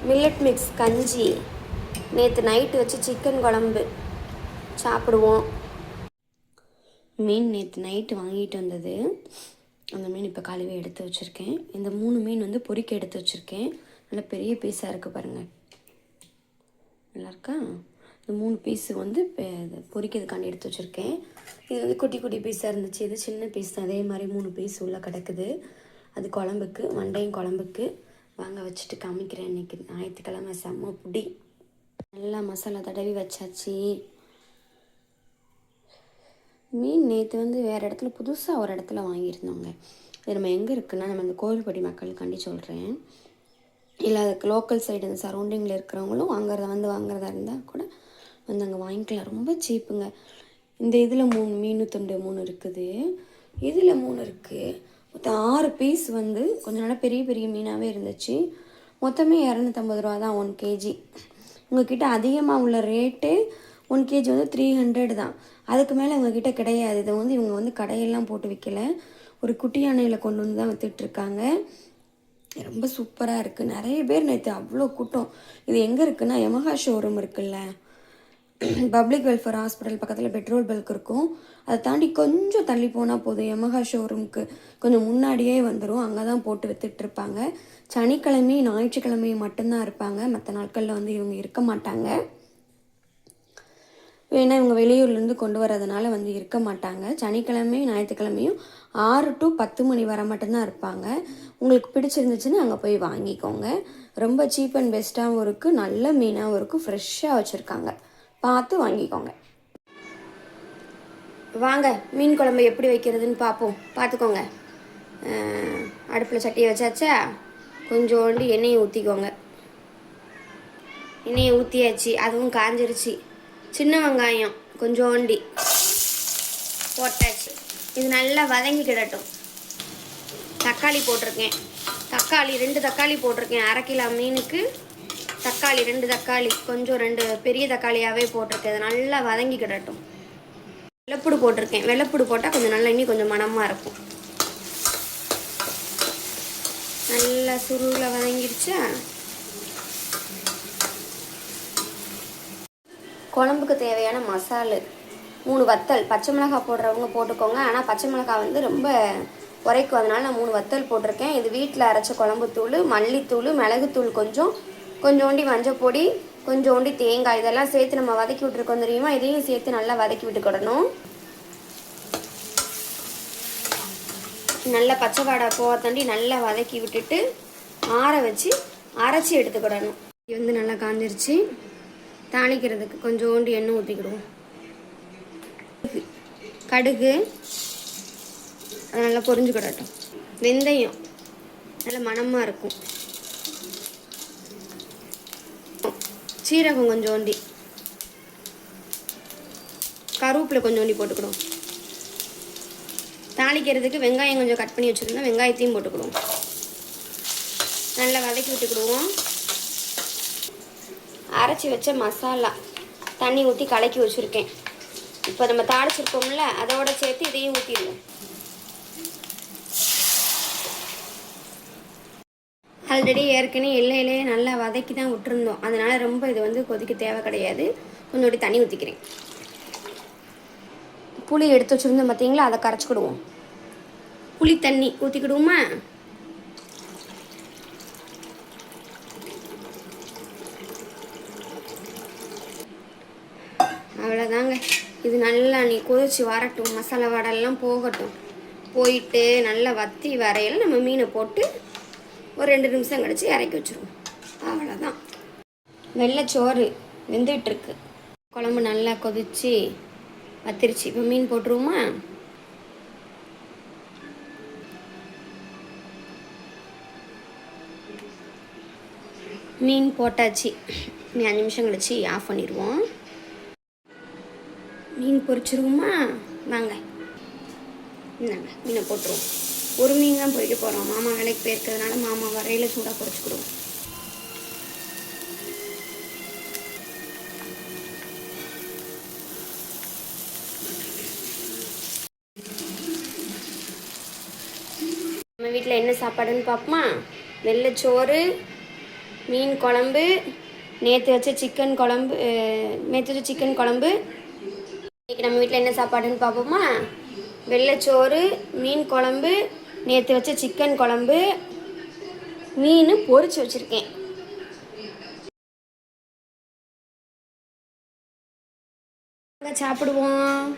Millet mix கஞ்சி, நேற்று night வச்சு சிக்கன் குழம்பு சாப்பிடுவோம். மீன் நேற்று நைட்டு வாங்கிட்டு வந்தது, அந்த மீன் இப்போ கழுவி எடுத்து வச்சுருக்கேன். இந்த 3 மீன் வந்து பொரிக்க எடுத்து வச்சுருக்கேன். நல்லா பெரிய பீஸாக இருக்குது பாருங்கள், நல்லாயிருக்கா? இந்த 3 பீஸு வந்து பொரிக்கிறதுக்காண்டி எடுத்து வச்சுருக்கேன். இது வந்து குட்டி குட்டி பீஸாக இருந்துச்சு, இது சின்ன பீஸ் தான். அதே மாதிரி 3 பீஸ் உள்ளே கிடக்குது. அது குழம்புக்கு, மண்டையும் குழம்புக்கு. வாங்க வச்சுட்டு காமிக்கிறேன். இன்றைக்கி ஞாயிற்றுக்கிழமை செம்ம புடி. நல்லா மசாலா தடவி வச்சாச்சு. மீன் நேற்று வந்து வேறு இடத்துல புதுசாக ஒரு இடத்துல வாங்கியிருந்தோங்க. இது நம்ம எங்கே இருக்குன்னா, நம்ம இந்த கோவில்பட்டி மக்களுக்காண்டி சொல்கிறேன். இல்லை அதுக்கு லோக்கல் சைடு இந்த சரௌண்டிங்கில் இருக்கிறவங்களும் வாங்குறதா இருந்தால் கூட வந்து அங்கே வாங்கிக்கலாம். ரொம்ப சீப்புங்க. இந்த இதில் 3 மீன் துண்டு 3 இருக்குது, இதில் 3 இருக்குது. மொத்தம் 6 பீஸ் வந்து கொஞ்சம் நல்லா பெரிய பெரிய மீனாகவே இருந்துச்சு. மொத்தமே 250 ரூபா தான் 1 கேஜி. உங்கள்கிட்ட அதிகமாக உள்ள ரேட்டு 1 கேஜி வந்து 300 தான். அதுக்கு மேலே உங்கள்கிட்ட கிடையாது. இதை வந்து இவங்க வந்து கடையெல்லாம் போட்டு விற்கலை, ஒரு குட்டி யானையில் கொண்டு வந்து தான் விற்றுட்ருக்காங்க. ரொம்ப சூப்பராக இருக்குது. நிறைய பேர் நேற்று அவ்வளோ கூட்டம். இது எங்கே இருக்குன்னா, யமஹா ஷோரூம் இருக்குல்ல, பப்ளிக் வெல்ஃபேர் ஹாஸ்பிட்டல் பக்கத்தில் பெட்ரோல் பல்க் இருக்கும். அதை தாண்டி கொஞ்சம் தள்ளி போனால் போதும், யமஹா ஷோரூமுக்கு கொஞ்சம் முன்னாடியே வந்துடும். அங்கே தான் போட்டு விற்றுட்ருப்பாங்க. சனிக்கிழமை ஞாயிற்றுக்கிழமை மட்டும்தான் இருப்பாங்க, மற்ற நாட்களில் வந்து இவங்க இருக்க மாட்டாங்க. ஏன்னா இவங்க வெளியூர்லேருந்து கொண்டு வரதுனால வந்து இருக்க மாட்டாங்க. சனிக்கிழமையும் ஞாயிற்றுக்கிழமையும் 6 to 10 மணி வரை மட்டும்தான் இருப்பாங்க. உங்களுக்கு பிடிச்சிருந்துச்சுன்னா அங்கே போய் வாங்கிக்கோங்க. ரொம்ப சீப் அண்ட் பெஸ்ட்டாகவும் இருக்குது, நல்ல மீனாகவும் இருக்குது, ஃப்ரெஷ்ஷாக வச்சுருக்காங்க. பார்த்து வாங்கிக்கோங்க. வாங்க மீன் குழம்பு எப்படி வைக்கிறதுன்னு பார்ப்போம். பார்த்துக்கோங்க. அடுப்பில் சட்டியை வச்சாச்சா, கொஞ்சோண்டு எண்ணெயை ஊற்றிக்கோங்க. எண்ணெயை ஊற்றியாச்சு, அதுவும் காஞ்சிருச்சு. சின்ன வெங்காயம் கொஞ்சோண்டி போட்டாச்சு. இது நல்லா வதங்கிக்கிடட்டும். தக்காளி போட்டிருக்கேன், 2 தக்காளி போட்டிருக்கேன். 1/2 கிலோ மீனுக்கு தக்காளி 2 தக்காளி, கொஞ்சம் 2 பெரிய தக்காளியாகவே போட்டிருக்கேன். அது நல்லா வதங்கிக்கிடட்டும். வெள்ளைப்பூடு போட்டிருக்கேன். வெள்ளைப்பூடு போட்டால் கொஞ்சம் நல்லா இன்னும் கொஞ்சம் மணமாக இருக்கும். நல்லா சுருளை வதங்கிடுச்சா, குழம்புக்கு தேவையான மசாலு 3 வத்தல். பச்சை மிளகாய் போடுறவங்க போட்டுக்கோங்க, ஆனால் பச்சை மிளகாய் வந்து ரொம்ப உரைக்கும், அதனால நான் 3 வத்தல் போட்டிருக்கேன். இது வீட்டில் அரைச்ச குழம்புத்தூள், மல்லித்தூள், மிளகுத்தூள், கொஞ்சோண்டி மஞ்சப்பொடி, கொஞ்சோண்டி தேங்காய், இதெல்லாம் சேர்த்து நம்ம வதக்கி விட்டுருக்கோம் தெரியுமா. இதையும் சேர்த்து நல்லா வதக்கி விட்டுக்கிடணும். நல்லா பச்சை வாடை போகாதாண்டி நல்லா வதக்கி விட்டுட்டு ஆற வச்சு அரைச்சி எடுத்துக்கிடணும். இது வந்து நல்லா காஞ்சிருச்சு. தாளிக்கிறதுக்கு கொஞ்சோண்டு எண்ணெய் ஊற்றிக்கிடுவோம். கடுகு அது நல்லா பொரிஞ்சுக்கிடட்டும். வெந்தயம் நல்லா மணமாக இருக்கும். சீரகம் கொஞ்சோண்டி, கருவேப்பிலை கொஞ்சோண்டி போட்டுக்கிடுவோம். தாளிக்கிறதுக்கு வெங்காயம் கொஞ்சம் கட் பண்ணி வச்சுருந்தோம், வெங்காயத்தையும் போட்டுக்கிடுவோம். நல்லா வதக்கி விட்டுக்கிடுவோம். அரைச்சி வச்ச மசாலா தண்ணி ஊற்றி கலக்கி வச்சுருக்கேன். இப்போ நம்ம தாளிச்சிருக்கோம்ல, அதோட சேர்த்து இதையும் ஊற்றிடுவோம். ஆல்ரெடி ஏற்கனவே எல்லையிலேயே நல்லா வதக்கி தான் விட்டுருந்தோம், அதனால் ரொம்ப இது வந்து கொதிக்க தேவை கிடையாது. கொஞ்சோடி தண்ணி ஊற்றிக்கிறேன். புளி எடுத்து வச்சுருந்தோம் பார்த்தீங்களா, அதை கரைச்சிக்கிடுவோம். புளி தண்ணி ஊற்றிக்கிடுவோமா. அவ்வளோதாங்க. இது நல்லா நீ கொதிச்சு வரட்டும், மசாலா வடெல்லாம் போகட்டும். போயிட்டு நல்லா வத்தி வரையில் நம்ம மீனை போட்டு ஒரு 2 நிமிஷம் கழிச்சு இறக்கி வச்சுருவோம். அவ்வளோதான். வெள்ளைச்சோறு வெந்துகிட்ருக்கு. குழம்பு நல்லா கொதிச்சு வத்திருச்சு. இப்போ மீன் போட்டுருவோமா. மீன் போட்டாச்சு. 5 நிமிஷம் கழிச்சு ஆஃப் பண்ணிடுவோம். மீன் பொரிச்சிருவோமா. வாங்க இந்தாங்க மீனை போட்டுருவோம். ஒரு மீன் தான் பொரிக்க போகிறோம். மாமா வேலைக்கு போயிருக்கிறதுனால மாமா வரையில் சூடாக பொரிச்சுக்கிடுவோம். நம்ம வீட்டில் என்ன சாப்பாடுன்னு பார்ப்போமா. வெள்ளைச்சோறு, மீன் குழம்பு, நேற்று வச்ச சிக்கன் குழம்பு, இன்றைக்கி நம்ம வீட்டில் என்ன சாப்பாடுன்னு பார்ப்போமா? வெள்ளைச்சோறு, மீன் குழம்பு, நேற்று வச்ச சிக்கன் குழம்பு, மீன் பொரிச்சு வச்சுருக்கேன். சாப்பிடுவோம்.